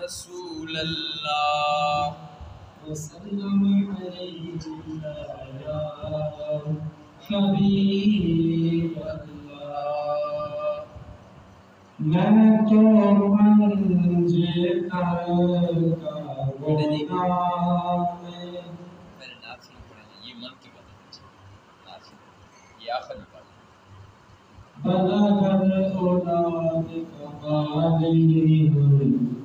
رسول اللہ وسلم علیک یا حبیب اللہ میں تو منجے تر کا غلام میرے نام سے پڑھیں یہ من کی بات ہے یہ آخری بات بلغ الأولاد كماله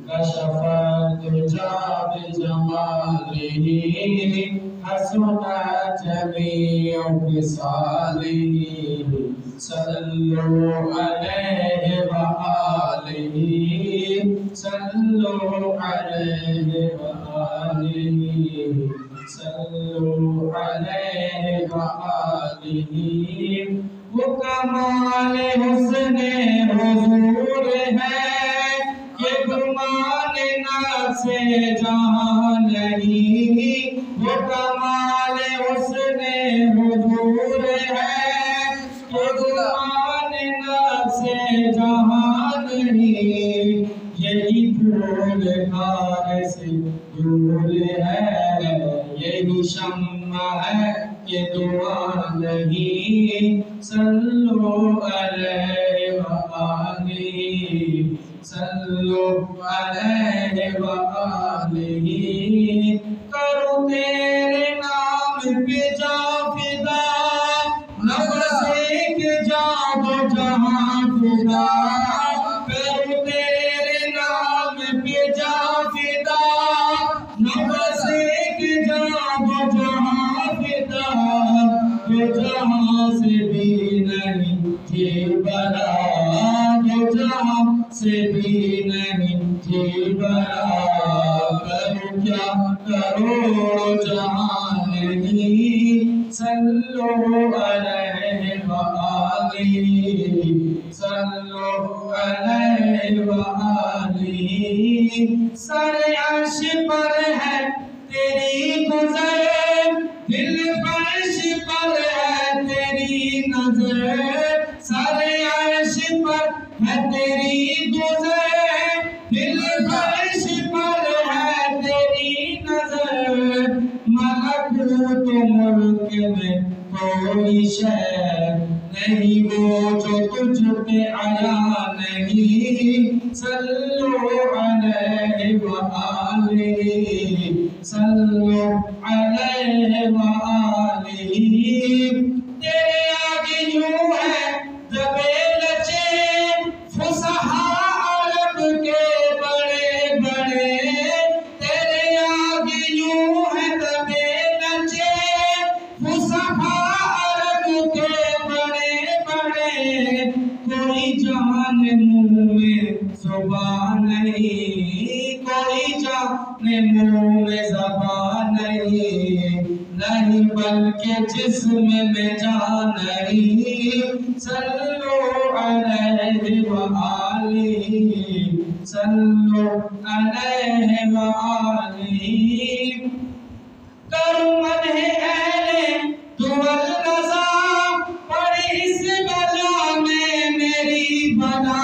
كشف الدجى بجماله حسن جميع خصاله صلوا عليه وآله صلوا عليه وآله صلوا عليه وآله وہ کمال حسن حضور ہے کہ گمان نفس جہاں نہیں وہ کمال حسن حضور ہے کہ گمان نفس جہاں نہیں یہی پھول کار سے دور ہے یہی شمع ہے کہ دعا نہیں صلو علیہ وآلہ صلو علیہ وآلہ کرو تیرے نام پہ جا فدا نفس ایک جا دو جہاں فدا کرو تیرے نام پہ جا فدا نفس ایک جا دو جہاں فدا جو جہاں سے بھی نہیں تھی برا جو جہاں سے بھی نہیں تھی برا کرو کیا کرو جہاں نہیں صلو علیہ وآلہ صلو علیہ وآلہ سر عرش پر ہے تیری گزر دل فرش پر ہے تیری نظر سر عرش پر ہے تیری گزر دل فرش پر ہے تیری نظر ملکوت ملک میں کوئی شے نہیں وہ جو تجھ پہ آیا نہیں صلو علیہ وآلہ صلو علیہ وآلہ تیرے آگے یوں ہے دبے لچے فصحاء عرب کے بڑے بڑے تیرے آگے یوں ہے دبے لچے فصحاء عرب کے بڑے بڑے کوئی جان منہ میں زبان نہیں کوئی جان منہ میں زبان نہیں بلکہ جسم میں جان نہیں صلو علیہ وآلہ صلو علیہ وآلہ کرو مدح اہل دول رضا پڑھ اس بلا میں میری بلا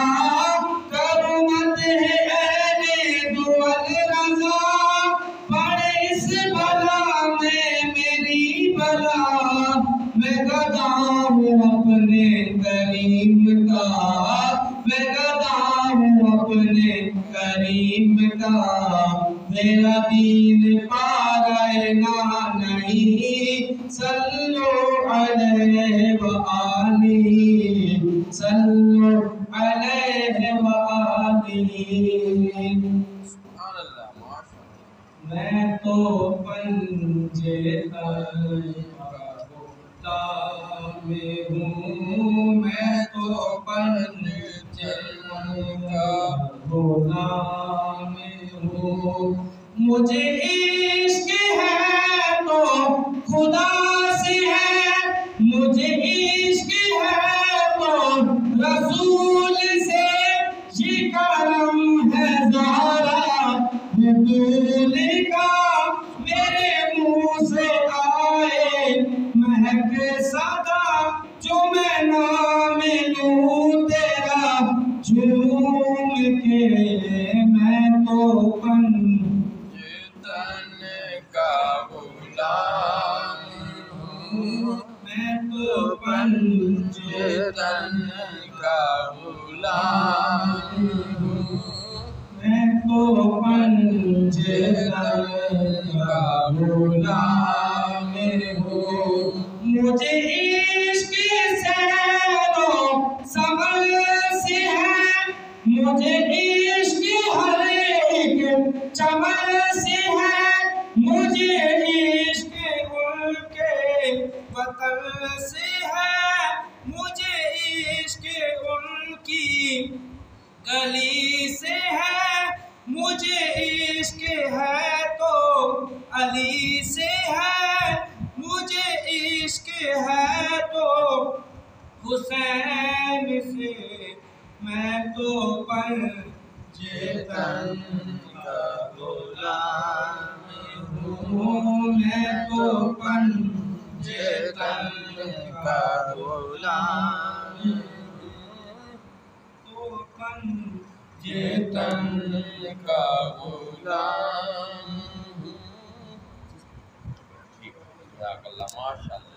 کرو مدح اہل دول رضا پڑھ اس بلا میں میری بلا میں گدا ہوں اپنے کریم کا میں گدا ہوں اپنے کریم کا میرا دین پارائے نہ نہیں صلو علیہ وآلہ صلو علیہ وآلہ سبحان اللہ ماشاءاللہ میں تو پنجے تر کا غلام ہوں میں تو پنجے تر کا غلام ہوں مجھے عشق ہے تو خدا سے ہے مجھے عشق ہے تو رسول سے یہ کرم ہے زہرا پنجتن کا غلام ہوں مجھے عشق سیر و سمر سے ہے مجھے عشق ہر ایک چمن سے ہے مجھے عشق ان کے وطن سے ہے مجھے عشق ان کی گلی سے ہے مجھے عشق ہے تو علی سے ہے مجھے عشق ہے تو حسین سے میں تو پنجتن کا غلام ہوں میں تو پنجتن کا غلام تو پنجتن کا غلام ٹھیک ہے، جزاک اللہ، ماشاء اللہ.